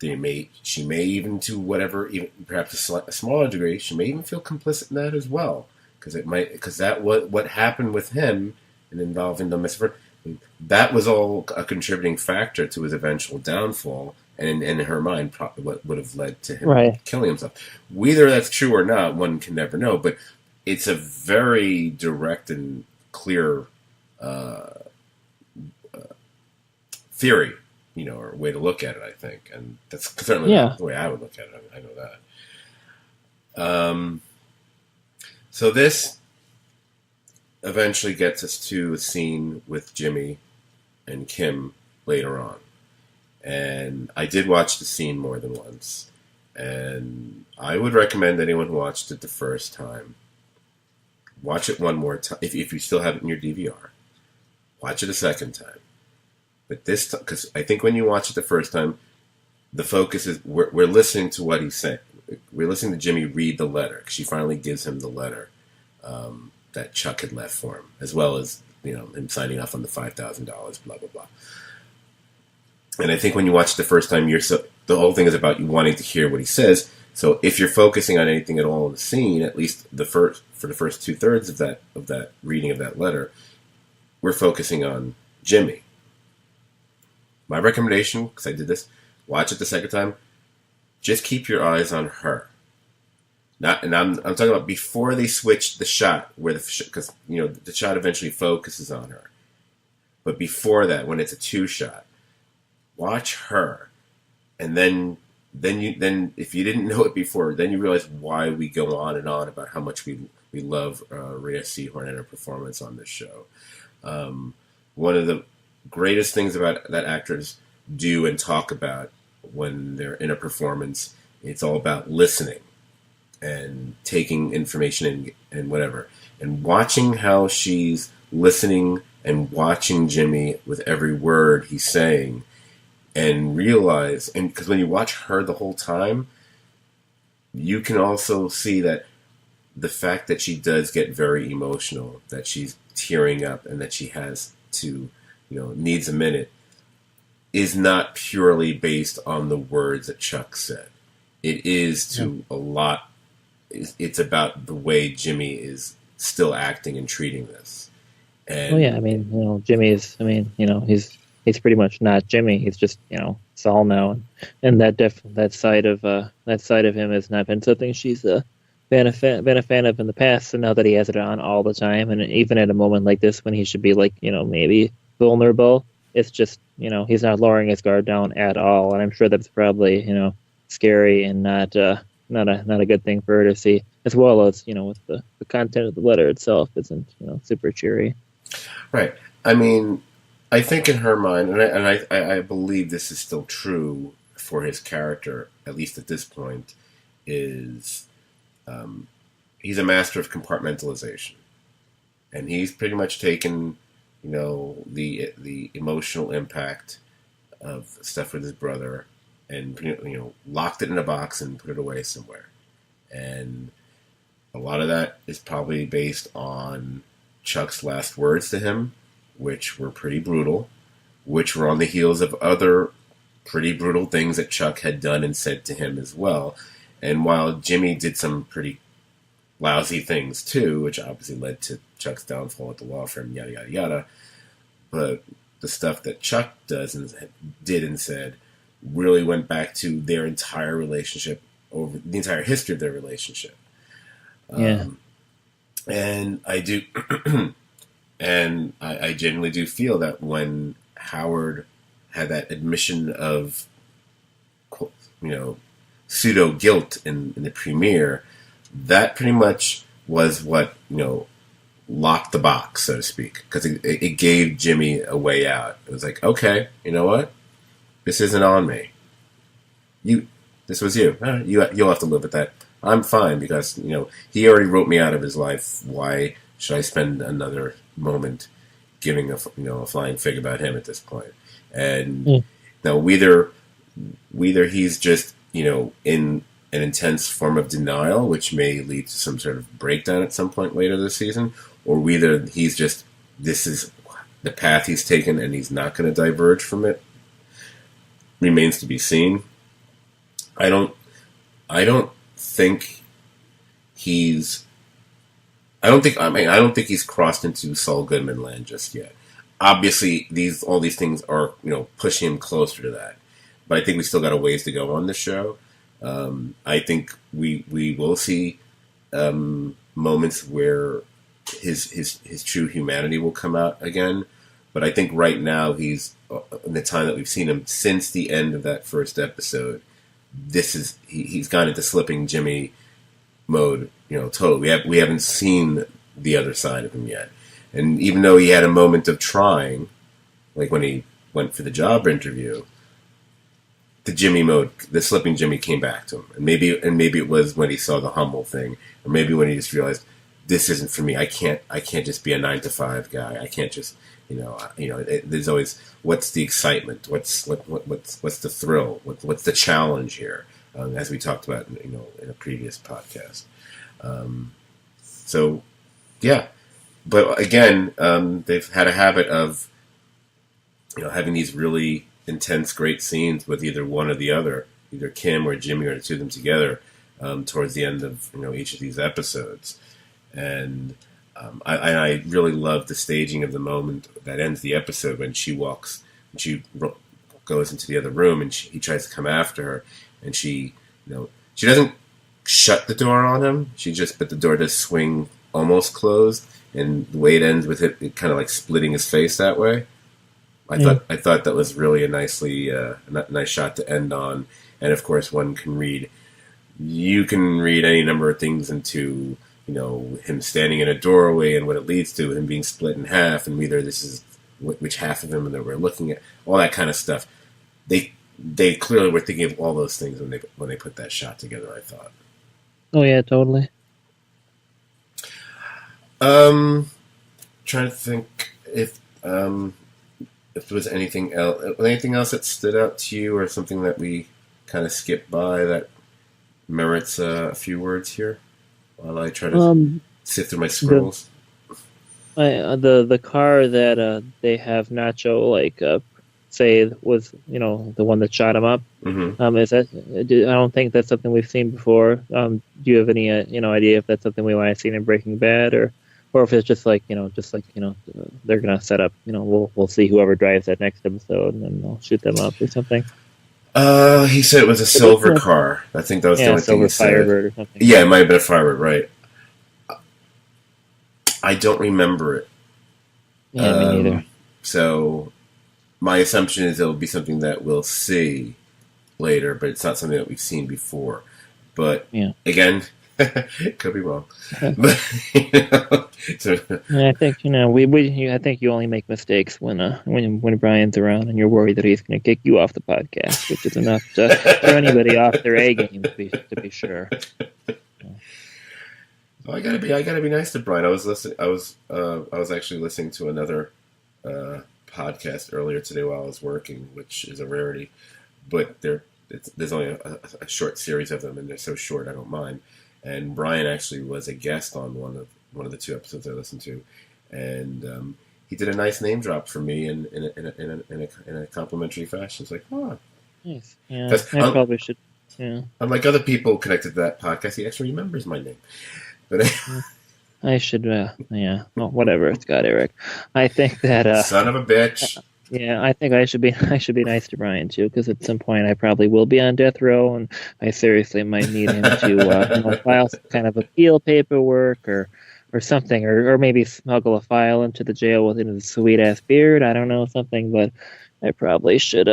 she may even, to whatever, even perhaps a smaller degree, she may even feel complicit in that as well, because that what happened with him and involving the misfit, that was all a contributing factor to his eventual downfall, and in her mind, probably what would have led to him killing himself. Whether that's true or not, one can never know. But it's a very direct and clear theory, or way to look at it, I think. And that's certainly the way I would look at it. I know that. So this eventually gets us to a scene with Jimmy and Kim later on. And I did watch the scene more than once. And I would recommend anyone who watched it the first time, watch it one more time. If you still have it in your DVR, watch it a second time. But this time, because I think when you watch it the first time, the focus is we're listening to what he's saying. We're listening to Jimmy read the letter, because she finally gives him the letter that Chuck had left for him, as well as him signing off on the $5,000, blah blah blah. And I think when you watch it the first time, the whole thing is about you wanting to hear what he says. So if you're focusing on anything at all in the scene, at least for the first 2/3 of that reading of that letter, we're focusing on Jimmy. My recommendation, because I did this, watch it the second time, just keep your eyes on her. I'm talking about before they switch the shot, because the shot eventually focuses on her. But before that, when it's a 2-shot, watch her, and then if you didn't know it before, then you realize why we go on and on about how much we love Rhea Seehorn and her performance on this show. One of the greatest things about that actors do and talk about when they're in a performance, it's all about listening and taking information in and whatever, and watching how she's listening and watching Jimmy with every word he's saying, and realize, and because when you watch her the whole time, you can also see that the fact that she does get very emotional, that she's tearing up, and that she has to, needs a minute, is not purely based on the words that Chuck said. It is to a lot. It's about the way Jimmy is still acting and treating this. And Jimmy's. He's pretty much not Jimmy. He's just Saul now, and that side of him has not been something she's been a fan of in the past. So now that he has it on all the time, and even at a moment like this when he should be maybe vulnerable, it's just he's not lowering his guard down at all, and I'm sure that's probably scary and not a good thing for her to see, as well as with the content of the letter itself isn't super cheery. Right. I mean, I think in her mind, and I believe this is still true for his character, at least at this point, is he's a master of compartmentalization, and he's pretty much taken the emotional impact of stuff with his brother and locked it in a box and put it away somewhere. And a lot of that is probably based on Chuck's last words to him, which were pretty brutal, which were on the heels of other pretty brutal things that Chuck had done and said to him as well. And while Jimmy did some pretty lousy things too, which obviously led to Chuck's downfall at the law firm, yada, yada, yada, but the stuff that Chuck did and said really went back to their entire relationship, over the entire history of their relationship. Yeah. And I do, and I genuinely do feel that when Howard had that admission of, pseudo guilt in the premiere, that pretty much was what, locked the box, so to speak, because it gave Jimmy a way out. It was like, okay, you know what? This isn't on me. This was you. You'll have to live with that. I'm fine because, he already wrote me out of his life. Why should I spend another moment giving a flying fig about him at this point. And Mm. now whether he's just in an intense form of denial, which may lead to some sort of breakdown at some point later this season, or whether he's just, this is the path he's taken and he's not going to diverge from it, remains to be seen. I don't think he's crossed into Saul Goodman land just yet. Obviously, all these things are pushing him closer to that, but I think we still got a ways to go on this show. I think we will see moments where his true humanity will come out again, but I think right now he's, in the time that we've seen him since the end of that first episode, he's gone into slipping Jimmy mode, totally. We haven't seen the other side of him yet. And even though he had a moment of trying, like when he went for the job interview, the Jimmy mode, the slipping Jimmy came back to him. And maybe it was when he saw the Hummel thing, or maybe when he just realized, this isn't for me. I can't just be a 9-to-5 guy. I can't just, there's always, what's the excitement? What's the thrill? What's the challenge here? As we talked about, in a previous podcast. So, yeah. But again, they've had a habit of, having these really intense, great scenes with either one or the other, either Kim or Jimmy or the two of them together, towards the end of each of these episodes. And I really love the staging of the moment that ends the episode when she goes into the other room and he tries to come after her, and she doesn't shut the door on him. But the door does swing almost closed, and the way it ends with it kind of like splitting his face that way. I thought that was really a nice shot to end on. And of course, you can read any number of things into him standing in a doorway and what it leads to, him being split in half, and whether this is which half of him that we're looking at, all that kind of stuff. They clearly were thinking of all those things when they put that shot together, I thought. Oh yeah, totally. Trying to think if there was anything else that stood out to you, or something that we kind of skipped by that merits a few words here, while I try to sift through my scrolls. The car that they have Nacho say was the one that shot him up. Mm-hmm. Is that? I don't think that's something we've seen before. Do you have any idea if that's something we might have seen in Breaking Bad, or if it's just they're gonna set up, we'll see whoever drives that next episode and then they'll shoot them up or something. He said it was a silver car. I think that was the only thing he said. Firebird or something. Yeah, it might have been a Firebird, right? I don't remember it. Yeah, me neither. So my assumption is it'll be something that we'll see later, but it's not something that we've seen before. But again, could be wrong. But I think I think you only make mistakes when Brian's around and you're worried that he's going to kick you off the podcast, which is enough to throw anybody off their A game to be sure. Oh, I gotta be nice to Brian. I was actually listening to another podcast earlier today while I was working, which is a rarity, but there's only a short series of them, and they're so short I don't mind. And Brian actually was a guest on one of the two episodes I listened to, and he did a nice name drop for me in a complimentary fashion. It's like, oh, nice. Yeah, I probably should. Yeah. Unlike other people connected to that podcast, he actually remembers my name. But I should. Yeah. Well, whatever. Scott, Eric. I think that. Son of a bitch. Yeah, I think I should be nice to Brian too, because at some point I probably will be on death row, and I seriously might need him to file some kind of appeal paperwork or something, or maybe smuggle a file into the jail with his sweet ass beard. I don't know, something, but I probably should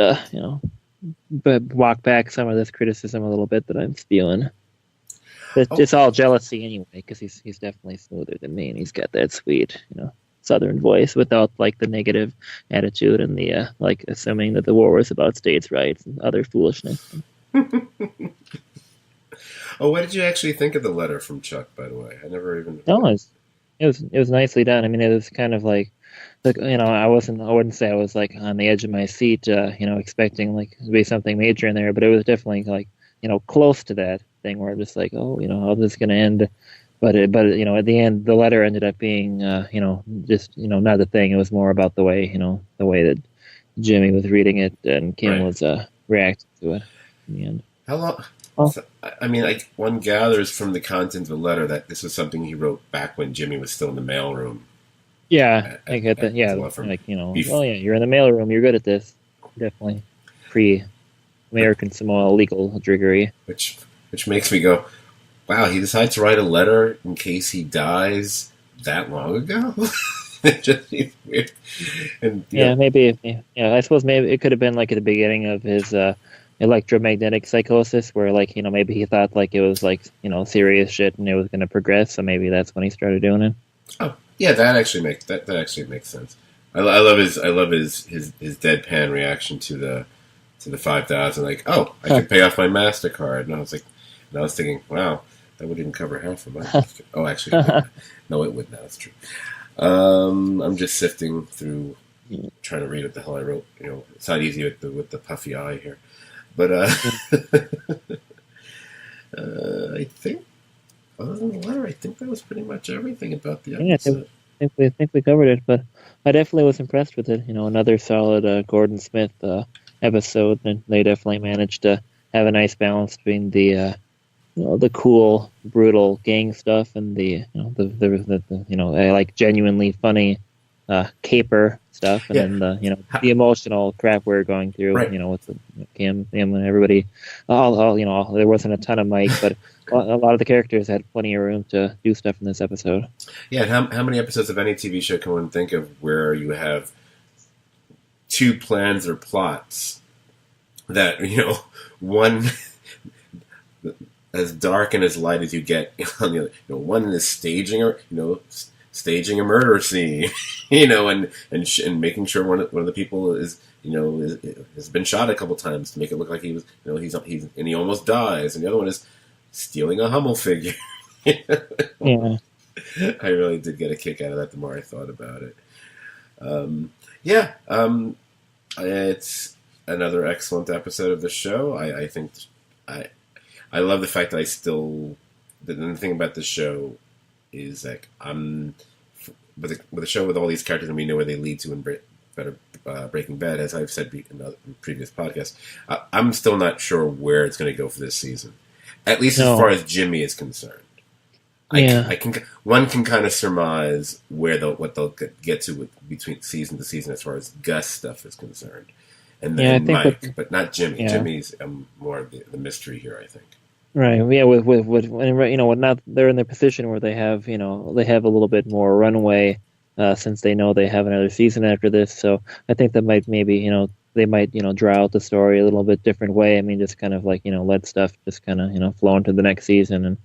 walk back some of this criticism a little bit that I'm spewing. But it's all jealousy anyway, because he's definitely smoother than me, and he's got that sweet Southern voice without the negative attitude and the assuming that the war was about states' rights and other foolishness. Oh, what did you actually think of the letter from Chuck? By the way, I never even. No, it was nicely done. I mean, it was kind of like, I wouldn't say I was like on the edge of my seat, expecting like to be something major in there, but it was definitely like, close to that thing where just like, oh, how this is going to end. But at the end, the letter ended up being, just, not the thing. It was more about the way that Jimmy was reading it and Kim Right. was reacting to it in the end. How long? Oh, So, I mean, like one gathers from the content of the letter that this was something he wrote back when Jimmy was still in the mailroom yeah, I get that. at the Yeah, law firm. like, Bef- oh yeah, you're in the mailroom. You're good at this. Definitely pre-American Samoa legal trickery. which which makes me go, wow, he decided to write a letter in case he dies that long ago. It just seems weird. And Yeah, maybe. Yeah, I suppose maybe it could have been like at the beginning of his electromagnetic psychosis, where like maybe he thought like it was like serious shit and it was going to progress. So maybe that's when he started doing it. oh yeah, that actually makes sense. I love his deadpan reaction to the 5,000. Like, oh, I Huh. could pay off my Mastercard, and I was thinking, wow, that would even cover half of my. Oh, actually, it would not. No, it would not. That's true. I'm just sifting through, trying to read what the hell I wrote. It's not easy with the puffy eye here, but I think other than the letter, I think that was pretty much everything about the Yeah, episode. I think we covered it, but I definitely was impressed with it. Another solid Gordon Smith episode, and they definitely managed to have a nice balance between the cool, brutal gang stuff and the like genuinely funny caper stuff, and Yeah, then the ha- the emotional crap we are going through, right. with the Kim and everybody. All there wasn't a ton of Mike, but a lot of the characters had plenty of room to do stuff in this episode. Yeah, and how many episodes of any TV show can one think of where you have two plans or plots that one as dark and as light as you get on the other. One is staging a murder scene, and making sure one of the people has been shot a couple times to make it look like he was, he's and he almost dies, and the other one is stealing a Hummel figure. Yeah, I really did get a kick out of that the more I thought about it. Yeah, it's another excellent episode of the show. I think I I love the fact that I still. The thing about this show is like with a show with all these characters and we know where they lead to in better Breaking Bad, as I've said in previous podcasts. I'm still not sure where it's going to go for this season, at least as no, far as Jimmy is concerned. yeah, I can one can kind of surmise what they'll get to between season to season as far as Gus stuff is concerned, and yeah. I then think with Mike, but not Jimmy. yeah. Jimmy's more of the mystery here, I think. Right. Yeah. When not they're in the position where they have they have a little bit more runway, since they know they have another season after this. So I think that might maybe they might draw out the story a little bit different way. I mean, just kind of like let stuff just kind of flow into the next season, and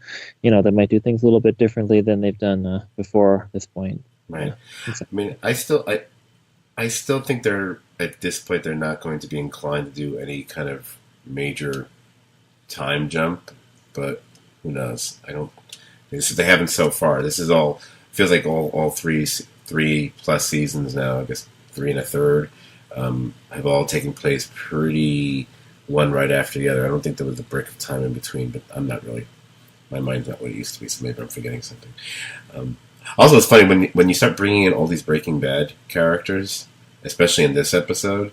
they might do things a little bit differently than they've done before this point. Right. It's- I mean, I still think they're at this point they're not going to be inclined to do any kind of major time jump, but who knows? I don't. They haven't so far. This is all feels like all three plus seasons now. I guess three and a third have all taken place pretty one right after the other. I don't think there was a break of time in between, but I'm not really. My mind's not what it used to be, so maybe I'm forgetting something. Um, Also, it's funny when you start bringing in all these Breaking Bad characters, especially in this episode.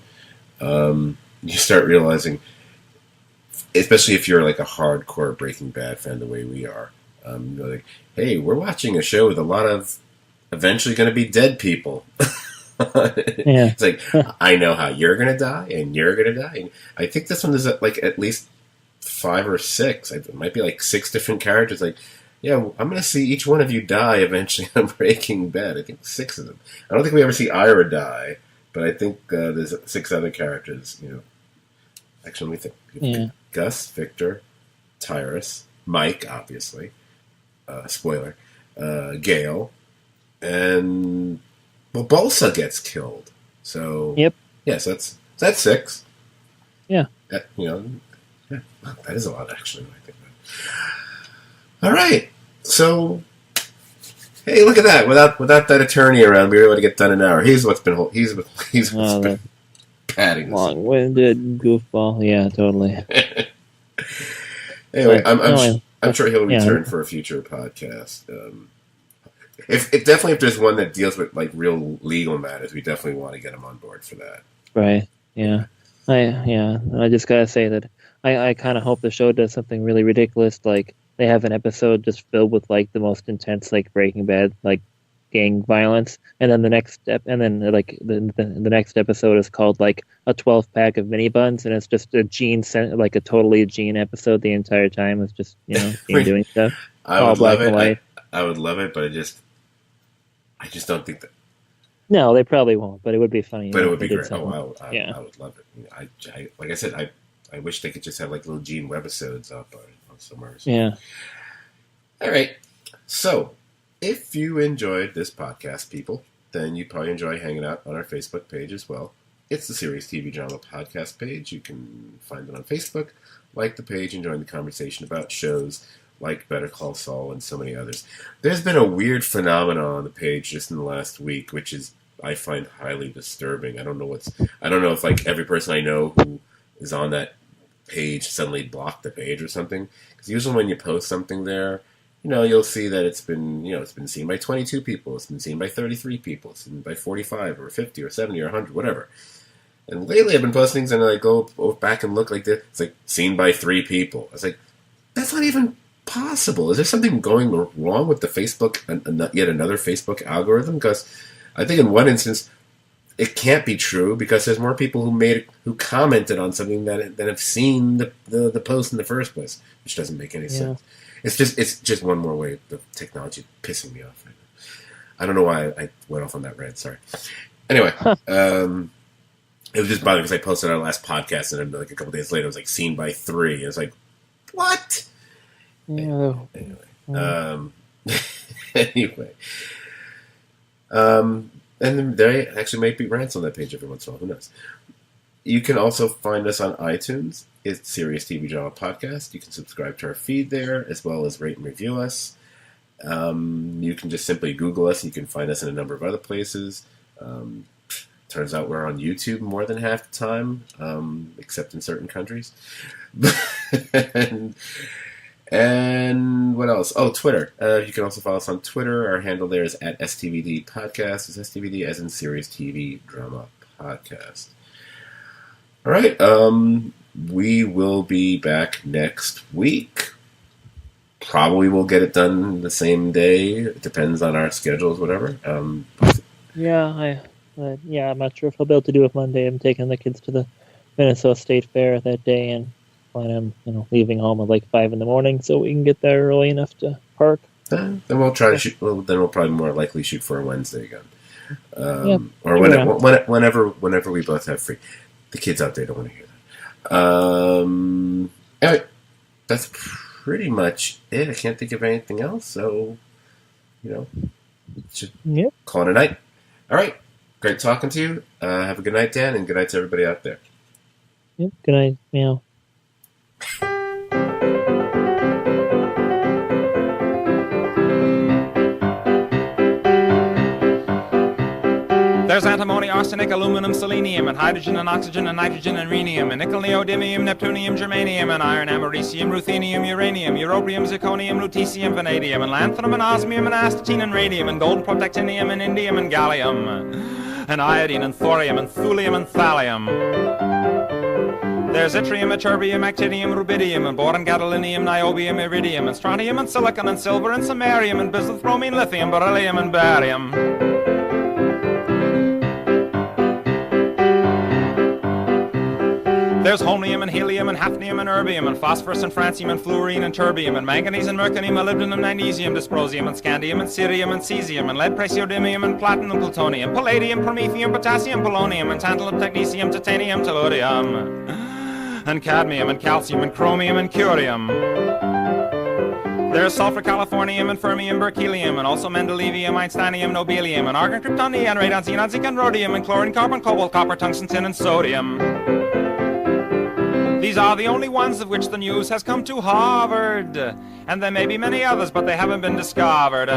You start realizing, especially if you're like a hardcore Breaking Bad fan, the way we are, you're like, hey, we're watching a show with a lot of eventually going to be dead people. yeah. It's like, I know how you're going to die, and you're going to die. And I think this one is at least 5 or 6. It might be like 6 different characters. Like, yeah, I'm going to see each one of you die eventually on Breaking Bad. I think 6 of them. I don't think we ever see Ira die, but I think there's 6 other characters. Actually, let me think. Yeah. Gus, Victor, Tyrus, Mike, obviously. Spoiler. Gail, and well, Bolsa gets killed. So Yep. yes, that's 6. Yeah. Yeah, that is a lot actually. When I think about it. All right, so Hey, look at that! Without that attorney around, we were able to get done in an hour. He's what's been padding. Long-winded goofball. Yeah, totally. Anyway, But, I'm sure he'll return for a future podcast. If there's one that deals with like real legal matters, we definitely want to get him on board for that. Right. Yeah. I just gotta say that I kind of hope the show does something really ridiculous, like they have an episode just filled with like the most intense like Breaking Bad like gang violence, and then the next step, and then like the next episode is called like a 12-pack of mini buns, and it's just a like a totally Gene episode the entire time. It's just Gene doing stuff. All black and white. I would love it, but I just don't think that. No, they probably won't, but it would be funny. But it would be great. I would love it. I like I said, I wish they could just have like little Gene webisodes up on somewhere. Yeah. All right. So, if you enjoyed this podcast, people, then you probably enjoy hanging out on our Facebook page as well. It's the Serious TV Drama Podcast page. You can find it on Facebook, like the page, and join the conversation about shows like Better Call Saul and so many others. There's been a weird phenomenon on the page just in the last week, which is I find highly disturbing. I don't know if like every person I know who is on that page suddenly blocked the page or something. Because usually when you post something there, you'll see that it's been seen by 22 people, it's been seen by 33 people, it's been by 45 or 50 or 70 or 100, whatever. And lately I've been posting things and I go back and look like this. It's like seen by 3 people. It's like, that's not even possible. Is there something going wrong with the Facebook, yet another Facebook algorithm? Because I think in one instance, it can't be true because there's more people who commented on something that have seen the post in the first place, which doesn't make any sense. It's just one more way of technology pissing me off. I don't know why I went off on that rant. Sorry. Anyway, it was just bothering because I posted our last podcast and then like a couple days later it was like seen by 3. And it's like, what? Yeah. Anyway. And then there actually might be rants on that page every once in a while. Who knows? You can also find us on iTunes. It's Serious TV Drama Podcast. You can subscribe to our feed there, as well as rate and review us. You can just simply Google us. You can find us in a number of other places. Turns out we're on YouTube more than half the time, except in certain countries. And what else? Oh, Twitter. You can also follow us on Twitter. Our handle there is at STVD Podcast. It's STVD as in Serious TV Drama Podcast. All right. We will be back next week. Probably we'll get it done the same day. It depends on our schedules, whatever. I'm not sure if I'll be able to do it Monday. I'm taking the kids to the Minnesota State Fair that day, and plan on leaving home at like 5 in the morning so we can get there early enough to park. Then we'll try to shoot. Well, then we'll probably more likely shoot for a Wednesday again, or whenever we both have free. The kids out there don't want to hear that. Anyway, that's pretty much it. I can't think of anything else, so should call it a night. All right, great talking to you. Have a good night, Dan, and good night to everybody out there. Yep. Good night, meow. There's antimony, arsenic, aluminum, selenium, and hydrogen and oxygen and nitrogen and rhenium, and nickel, neodymium, neptunium, germanium, and iron, americium, ruthenium, uranium, europium, zirconium, lutetium, vanadium, and lanthanum, and osmium, and astatine, and radium, and gold, protactinium, and indium, and gallium, and iodine, and thorium, and thulium, and thallium. There's yttrium, ytterbium, actinium, rubidium, and boron, gadolinium, niobium, iridium, and strontium, and silicon, and silver, and samarium, and bismuth, bromine, lithium, beryllium, and barium. There's holmium and helium and hafnium and erbium and phosphorus and francium and fluorine and terbium and manganese and mercurium, molybdenum, magnesium, dysprosium and scandium and cerium and cesium and lead, praseodymium and platinum, plutonium, palladium, promethium, potassium, polonium and tantalum, technetium, titanium, tellurium and cadmium and calcium and chromium and curium. There's sulfur, californium, and fermium, berkelium, and also mendelevium, einsteinium, nobelium, and argon, krypton, neon, radon, xenon, zinc, and rhodium, and chlorine, carbon, cobalt, copper, tungsten, tin, and sodium. These are the only ones of which the news has come to Harvard, and there may be many others, but they haven't been discovered.